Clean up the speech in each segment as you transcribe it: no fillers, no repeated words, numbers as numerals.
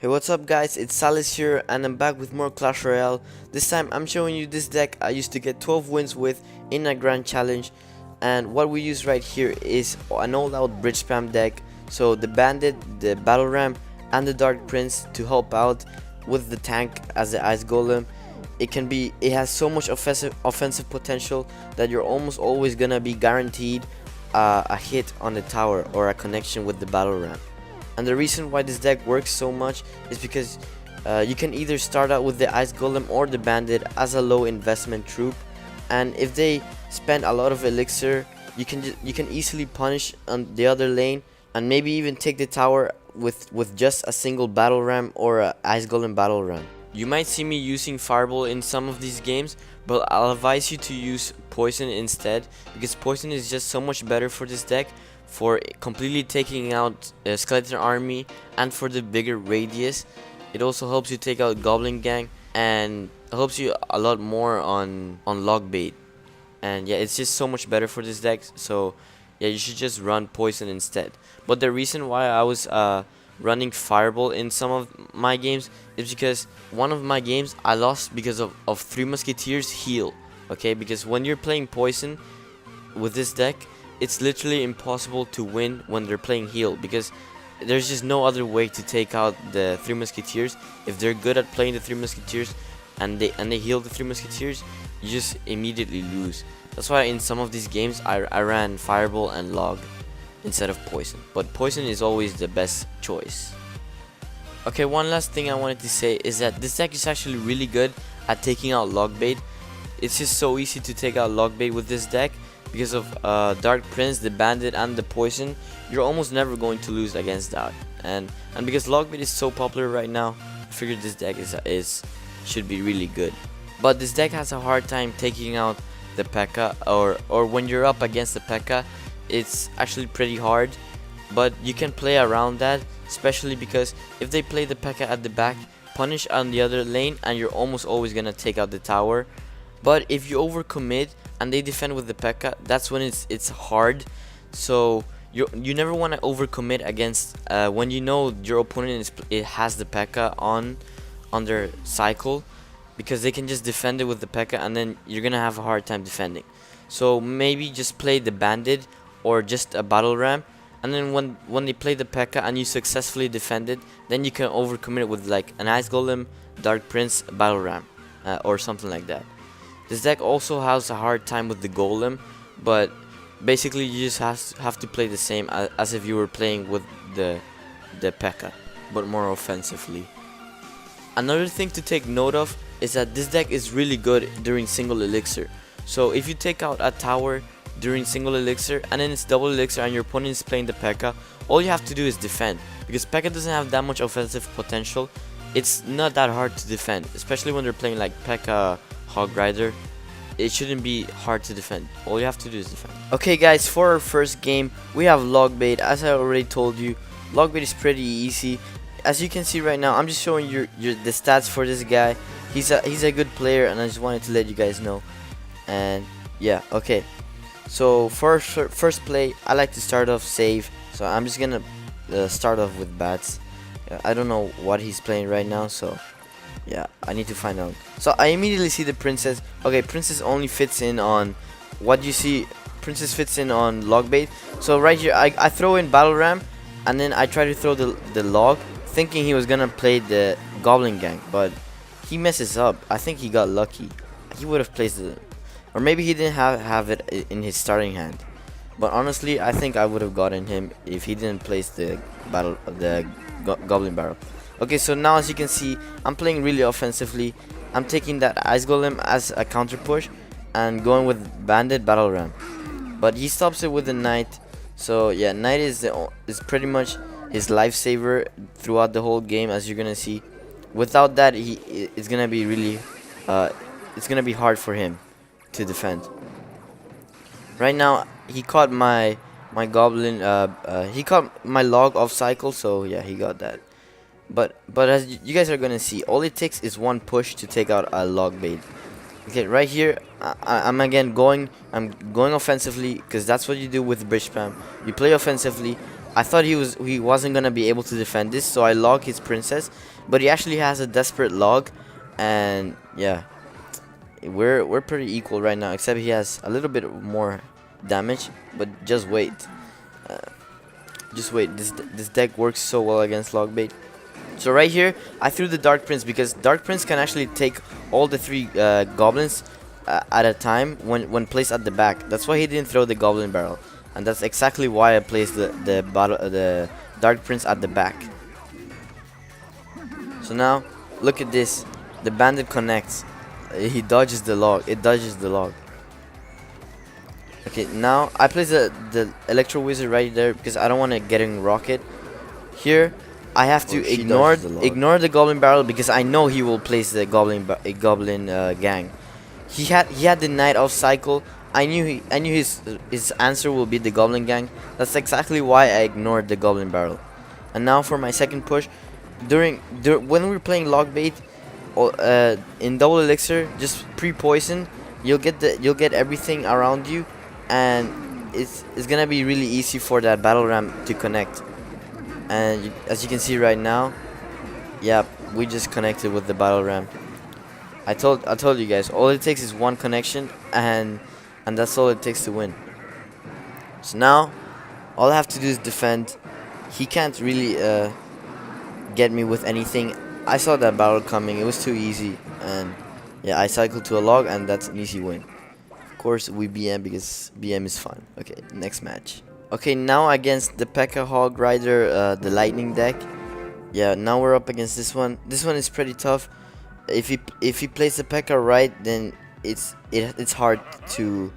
Hey, what's up guys, it's Zalez here and I'm back with more Clash Royale. This time I'm showing you this deck I used to get 12 wins with in a grand challenge, and what we use right here is an all-out bridge spam deck. So the bandit, the battle ram and the dark prince to help out with the tank as the ice golem. It has so much offensive potential that you're almost always gonna be guaranteed a hit on the tower or a connection with the battle ram. And the reason why this deck works so much is because you can either start out with the ice golem or the bandit as a low investment troop, and if they spend a lot of elixir, you can easily punish on the other lane and maybe even take the tower with just a single battle ram or a ice golem battle ram. You might see me using fireball in some of these games, but I'll advise you to use poison instead, because poison is just so much better for this deck, for completely taking out a skeleton army and for the bigger radius. It also helps you take out goblin gang and helps you a lot more on Logbait. And yeah, it's just so much better for this deck, so yeah, you should just run poison instead. But the reason why I was running fireball in some of my games is because one of my games I lost because of Three Musketeers heal. Okay, because when you're playing poison with this deck, it's literally impossible to win when they're playing heal, because there's just no other way to take out the Three Musketeers. If they're good at playing the Three Musketeers and they heal the Three Musketeers, you just immediately lose. That's why in some of these games I ran fireball and log instead of poison, but poison is always the best choice. Okay, one last thing I wanted to say is that this deck is actually really good at taking out Logbait. It's just so easy to take out Logbait with this deck. Because of Dark Prince, the bandit and the poison, you're almost never going to lose against that. And because Logbait is so popular right now, I figured this deck should be really good. But this deck has a hard time taking out the Pekka, or when you're up against the Pekka, it's actually pretty hard. But you can play around that, especially because if they play the Pekka at the back, punish on the other lane, and you're almost always gonna take out the tower. But if you overcommit and they defend with the Pekka, that's when it's hard. So you never want to overcommit against when you know your opponent has the Pekka on their cycle, because they can just defend it with the Pekka and then you're gonna have a hard time defending. So maybe just play the bandit or just a battle ram, and then when they play the Pekka and you successfully defend it, then you can overcommit it with like an ice golem, dark prince, battle ram, or something like that. This deck also has a hard time with the golem, but basically you just have to play the same as if you were playing with the Pekka, but more offensively. Another thing to take note of is that this deck is really good during single elixir. So if you take out a tower during single elixir and then it's double elixir and your opponent is playing the Pekka, all you have to do is defend, because Pekka doesn't have that much offensive potential. It's not that hard to defend, especially when they're playing like Pekka Hogrider. It shouldn't be hard to defend. All you have to do is defend. Okay guys, for our first game we have Logbait. As I already told you, Logbait is pretty easy. As you can see right now, I'm just showing you the stats for this guy. He's a good player, and I just wanted to let you guys know. And yeah, okay. So for first play, I like to start off safe. So I'm just gonna start off with bats. I don't know what he's playing right now, so yeah, I need to find out. So I immediately see the princess. Okay, princess only fits in on what you see. Princess fits in on Logbait. So right here, I throw in battle ram, and then I try to throw the log, thinking he was gonna play the goblin gang, but he messes up. I think he got lucky. He would have placed it, or maybe he didn't have it in his starting hand. But honestly, I think I would have gotten him if he didn't place the goblin barrel. Okay, so now as you can see, I'm playing really offensively. I'm taking that ice golem as a counter push and going with bandit battle ram, but he stops it with the knight. So yeah, knight is pretty much his lifesaver throughout the whole game, as you're gonna see. Without that, it's gonna be really it's gonna be hard for him to defend. Right now he caught my goblin, he caught my log off cycle, so yeah, he got that. But as you guys are gonna see, all it takes is one push to take out a Logbait. Okay, right here, I'm going offensively, because that's what you do with bridge spam. You play offensively, I thought he wasn't gonna be able to defend this, so I log his princess, but he actually has a desperate log, and yeah, we're pretty equal right now, except he has a little bit more damage. But just wait, uh, just wait. This deck works so well against Logbait. So right here, I threw the Dark Prince because Dark Prince can actually take all the 3 goblins at a time when placed at the back. That's why he didn't throw the Goblin Barrel, and that's exactly why I placed the Dark Prince at the back. So now, look at this. The bandit connects. He dodges the log. It dodges the log. Okay, now I place the Electro Wizard right there because I don't want to get in Rocket. Here, I have to ignore the Goblin Barrel because I know he will place the Goblin gang. He had the Night Elf cycle. I knew his answer will be the Goblin gang. That's exactly why I ignored the Goblin Barrel. And now for my second push, when we're playing Logbait, in double elixir, just pre-poison, you'll get everything around you, and it's gonna be really easy for that battle ram to connect. And as you can see right now, yeah, we just connected with the battle ram. I told you guys, all it takes is one connection, and that's all it takes to win. So now all I have to do is defend. He can't really get me with anything. I saw that battle coming. It was too easy, and yeah, I cycled to a log, and that's an easy win. Of course, we BM because BM is fun. Okay, next match. Okay, now against the Pekka Hogrider, the lightning deck. Yeah, now we're up against this one. This one is pretty tough. If he plays the Pekka right, then it's hard to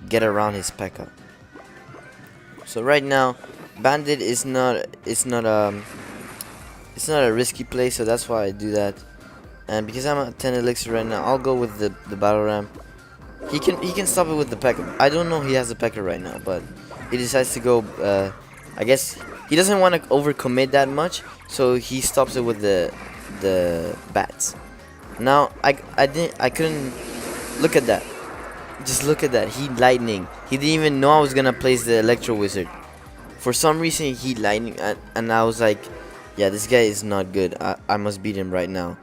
get around his Pekka. So right now, bandit is not a risky play, so that's why I do that. And because I'm at 10 elixir right now, I'll go with the battle ram. He can stop it with the Pekka. I don't know he has a Pekka right now, but he decides to go. I guess he doesn't want to overcommit that much, so he stops it with the bats. Now I couldn't look at that. Just look at that. He lightning. He didn't even know I was gonna place the Electro Wizard. For some reason he lightning, and I was like, yeah, this guy is not good. I must beat him right now,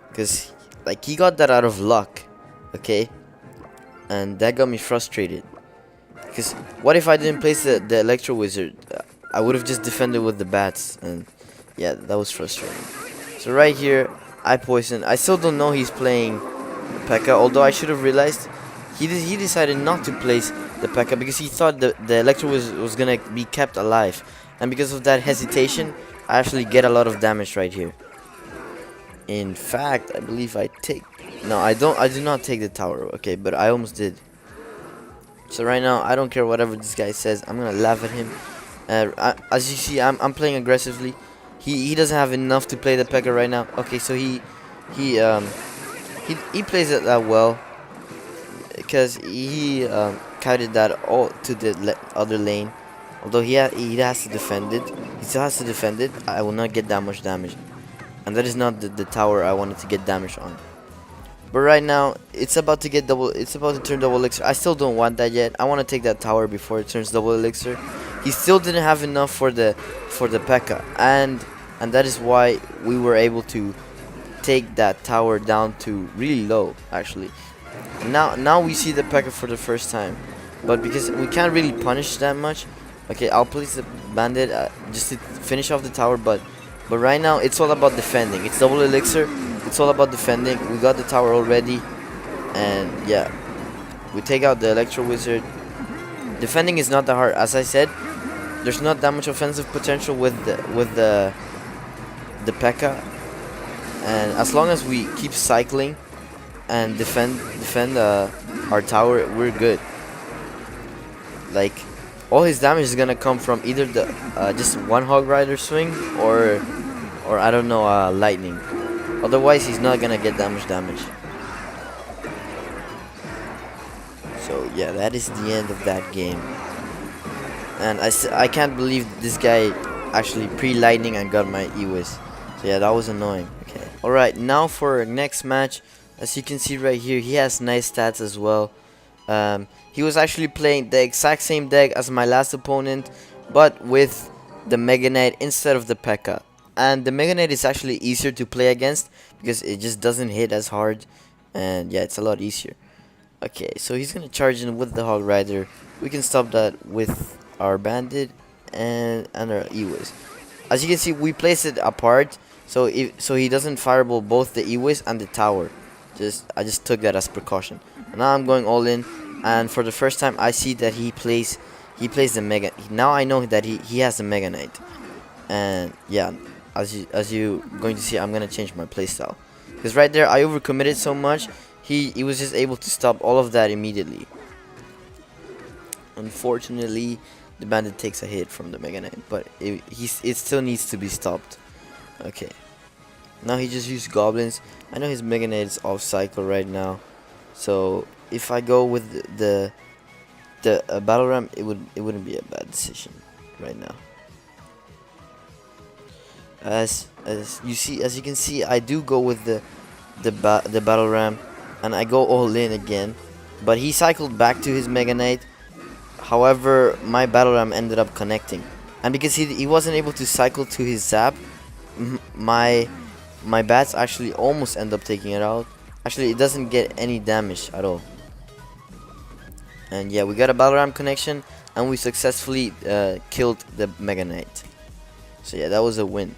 because like he got that out of luck, okay, and that got me frustrated. Because what if I didn't place the Electro Wizard? I would have just defended with the bats, and yeah, that was frustrating. So right here, I poisoned. I still don't know he's playing Pekka, although I should have realized. He decided not to place the Pekka because he thought the Electro was gonna be kept alive, and because of that hesitation, I actually get a lot of damage right here. In fact, I believe I take. No, I don't. I do not take the tower. Okay, but I almost did. So right now, I don't care whatever this guy says. I'm gonna laugh at him. As you see, I'm playing aggressively. He doesn't have enough to play the Pekka right now. Okay, so he plays it that well because he kited that all to the other lane. Although he has to defend it. He still has to defend it. I will not get that much damage, and that is not the tower I wanted to get damage on. But right now, it's about to get double. It's about to turn double elixir. I still don't want that yet. I want to take that tower before it turns double elixir. He still didn't have enough for the Pekka, and that is why we were able to take that tower down to really low, actually. Now we see the Pekka for the first time, but because we can't really punish that much. Okay, I'll place the bandit just to finish off the tower, but right now it's all about defending. It's double elixir. It's all about defending. We got the tower already, and yeah, we take out the Electro Wizard. Defending is not that hard. As I said, there's not that much offensive potential with the Pekka, and as long as we keep cycling and defend our tower, we're good. Like, all his damage is gonna come from either the just one Hogrider swing or I don't know, lightning. Otherwise, he's not gonna get that much damage. So yeah, that is the end of that game. And I can't believe this guy actually pre-lightning and got my E-Wiz. So yeah, that was annoying. Okay. Alright, now for our next match. As you can see right here, he has nice stats as well. He was actually playing the exact same deck as my last opponent, but with the Mega Knight instead of the Pekka. And the Mega Knight is actually easier to play against because it just doesn't hit as hard, and yeah, it's a lot easier. Okay, so he's gonna charge in with the Hogrider. We can stop that with our bandit and our Eways. As you can see, we place it apart so he doesn't fireball both the Eways and the tower. I just took that as precaution. And now I'm going all in, and for the first time I see that he plays the Mega. Now I know that he has the Mega Knight, and yeah, as you going to see, I'm gonna change my playstyle because right there I overcommitted so much. He was just able to stop all of that immediately. Unfortunately, the bandit takes a hit from the Mega Knight, but it still needs to be stopped. Okay, now he just used goblins. I know his Mega Knight is off cycle right now, so if I go with the battle ram, it wouldn't be a bad decision right now. As you can see, I do go with the battle ram, and I go all in again. But he cycled back to his Mega Knight. However, my battle ram ended up connecting, and because he wasn't able to cycle to his zap, my bats actually almost end up taking it out. Actually, it doesn't get any damage at all. And yeah, we got a battle ram connection, and we successfully killed the Mega Knight. So yeah, that was a win.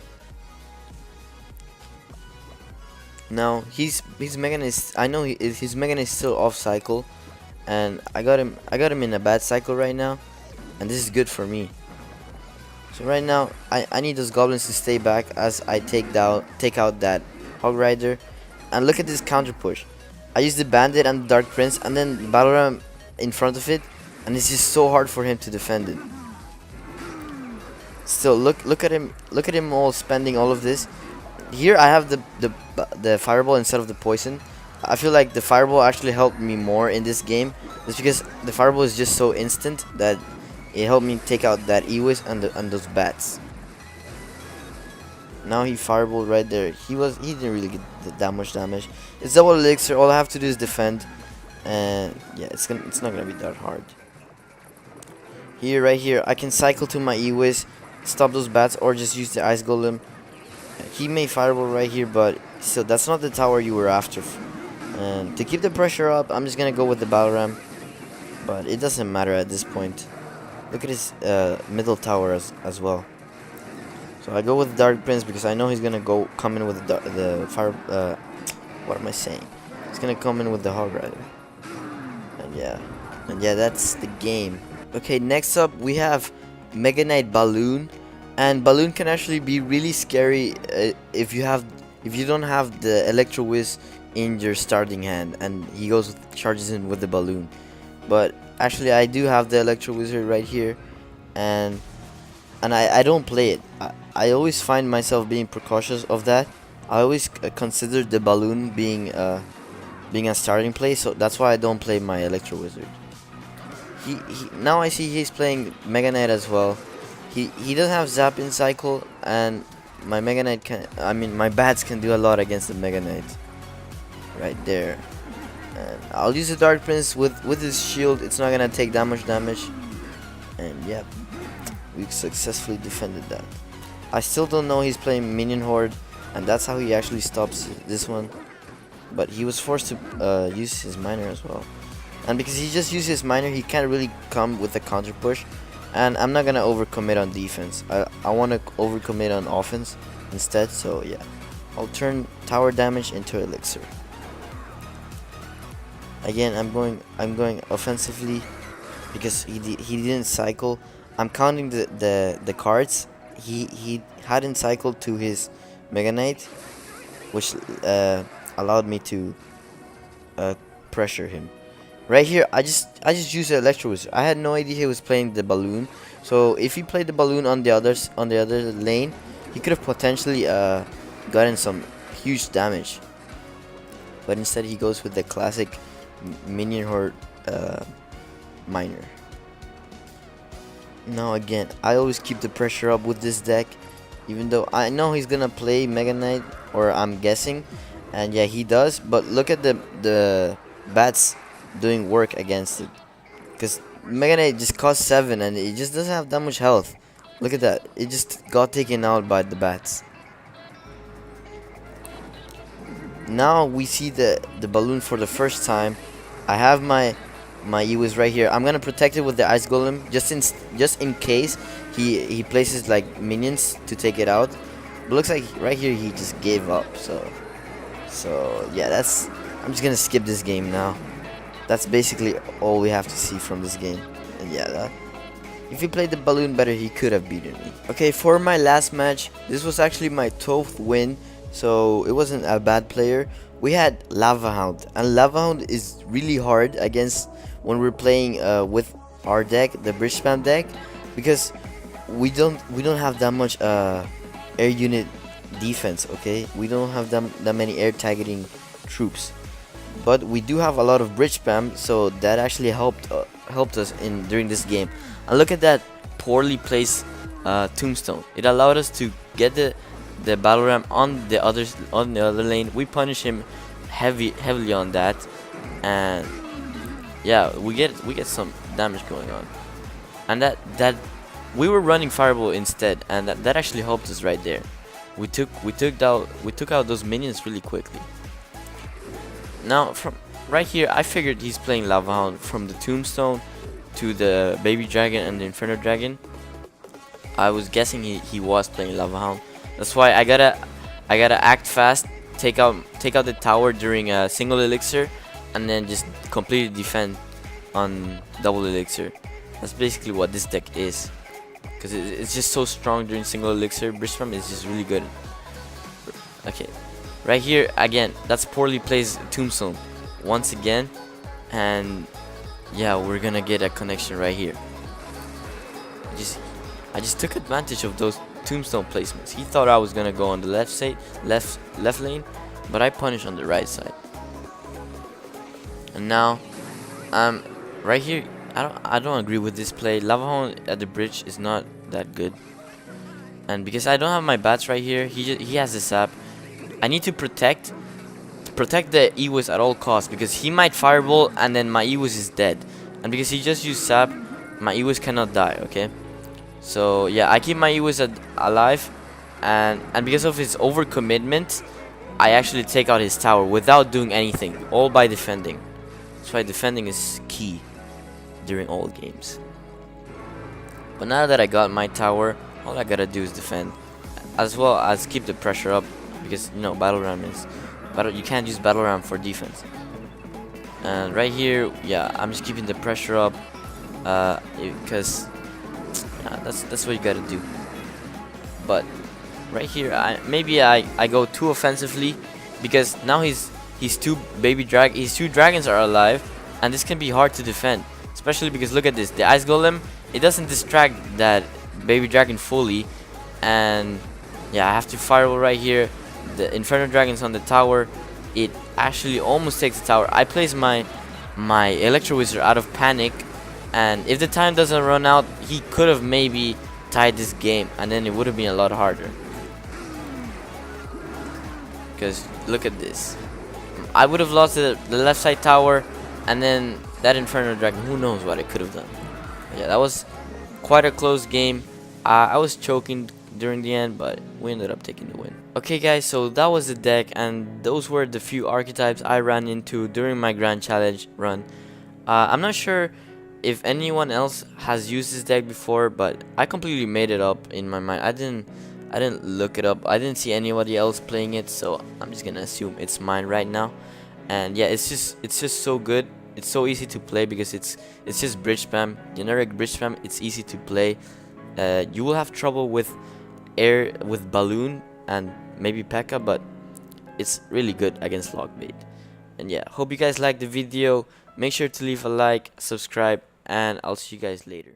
Now his Mega Knight is, I know his Mega Knight is still off cycle, and I got him in a bad cycle right now, and this is good for me. So right now I need those goblins to stay back as I take out that Hogrider, and look at this counter push. I use the bandit and the Dark Prince, and then battle ram in front of it, and it's just so hard for him to defend it. Still, look at him all spending all of this. Here I have the fireball instead of the poison. I feel like the fireball actually helped me more in this game, just because the fireball is just so instant that it helped me take out that Eways and those bats. Now he fireballed right there. He didn't really get that much damage. It's double elixir. All I have to do is defend, and yeah, it's not gonna be that hard. Here, right here, I can cycle to my Eways, stop those bats, or just use the ice golem. He may fireball right here, but still, that's not the tower you were after. And to keep the pressure up, I'm just gonna go with the battle ram, but it doesn't matter at this point. Look at his middle tower as well. So I go with the Dark Prince because I know he's gonna come in with the fire. What am I saying? He's gonna come in with the Hogrider. And yeah, that's the game. Okay, next up we have Mega Knight Balloon, and Balloon can actually be really scary if you don't have the Electro Whiz in your starting hand, and he charges in with the Balloon. But actually, I do have the Electro Wizard right here, and I don't play it. I always find myself being precautious of that. I always consider the Balloon being a starting play, so that's why I don't play my Electro Wizard. Now I see he's playing Mega Knight as well. He doesn't have Zap in cycle, and my Mega Knight my bats can do a lot against the Mega Knight. Right there. And I'll use the Dark Prince with his shield. It's not gonna take that much damage. And yeah, we successfully defended that. I still don't know he's playing Minion Horde, and that's how he actually stops this one. But he was forced to use his miner as well. And because he just used his miner, he can't really come with a counter push. And I'm not gonna overcommit on defense. I want to overcommit on offense instead. So yeah, I'll turn tower damage into elixir. Again, I'm going offensively because he didn't cycle. I'm counting the cards. He hadn't cycled to his Mega Knight, which allowed me to pressure him. Right here, I just used the Electro Wizard. I had no idea he was playing the Balloon. So if he played the Balloon on the other lane, he could have potentially gotten some huge damage. But instead, he goes with the classic Minion Horde miner. Now again, I always keep the pressure up with this deck, even though I know he's gonna play Mega Knight, or I'm guessing, and yeah, he does. But look at the bats doing work against it, because Mega Knight just cost 7 and it just doesn't have that much health. Look at that. It just got taken out by the bats. Now we see the balloon for the first time. I have my Ewis right here. I'm gonna protect it with the ice golem just in case he places like minions to take it out. But looks like right here he just gave up. So yeah, I'm just gonna skip this game now. That's basically all we have to see from this game. And yeah, if he played the balloon better, he could have beaten me. Okay, for my last match, this was actually my 12th win, so it wasn't a bad player. We had Lavahound, and Lavahound is really hard against when we're playing with our deck, the bridge spam deck, because we don't have that much air unit defense. Okay, we don't have that many air targeting troops, but we do have a lot of bridge spam, so that actually helped us during this game. And look at that poorly placed tombstone. It allowed us to get the battle ram on the other lane. We punish him heavily on that, and yeah, we get some damage going on. And that we were running fireball instead, and that actually helped us right there. We took out those minions really quickly. Now from right here, I figured he's playing Lavahound from the tombstone to the baby dragon and the inferno dragon. I was guessing he was playing Lavahound. That's why I gotta act fast, take out the tower during a single elixir, and then just completely defend on double elixir. That's basically what this deck is, because it's just so strong during single elixir. Bridge spam is just really good. Okay, right here again, that's poorly placed tombstone once again, and yeah, we're gonna get a connection right here. I just took advantage of those tombstone placements. He thought I was gonna go on the left lane, but I punished on the right side. And now, right here, I don't agree with this play. Lavahound at the bridge is not that good, and because I don't have my bats right here, he has the sap. I need to protect the Ewis at all costs, because he might fireball and then my Ewis is dead, and because he just used sap, my Ewis cannot die. Okay, so yeah, I keep my Ewis alive, and because of his overcommitment, I actually take out his tower without doing anything, all by defending. That's why defending is key during all games. But now that I got my tower, all I gotta do is defend, as well as keep the pressure up, because you know battle ram is you can't use battle ram for defense. And right here, yeah, I'm just keeping the pressure up, because that's what you gotta do. But right here, maybe I go too offensively, because now his two dragons are alive, and this can be hard to defend, especially because look at this, the ice golem, it doesn't distract that baby dragon fully, and yeah, I have to fireball right here. The inferno dragon's on the tower. It actually almost takes the tower. I place my electro wizard out of panic, and if the time doesn't run out, he could have maybe tied this game, and then it would have been a lot harder. Because look at this, I would have lost the left side tower, and then that inferno dragon, who knows what it could have done. Yeah, that was quite a close game. I was choking during the end, but we ended up taking the win. Okay guys, so that was the deck, and those were the few archetypes I ran into during my grand challenge run. I'm not sure if anyone else has used this deck before, but I completely made it up in my mind. I didn't look it up. I didn't see anybody else playing it, so I'm just gonna assume it's mine right now. And yeah, it's just so good. It's so easy to play because it's just bridge spam, generic bridge spam. It's easy to play. You will have trouble with balloon and maybe Pekka, but it's really good against Logbait. And yeah, hope you guys liked the video. Make sure to leave a like, subscribe, and I'll see you guys later.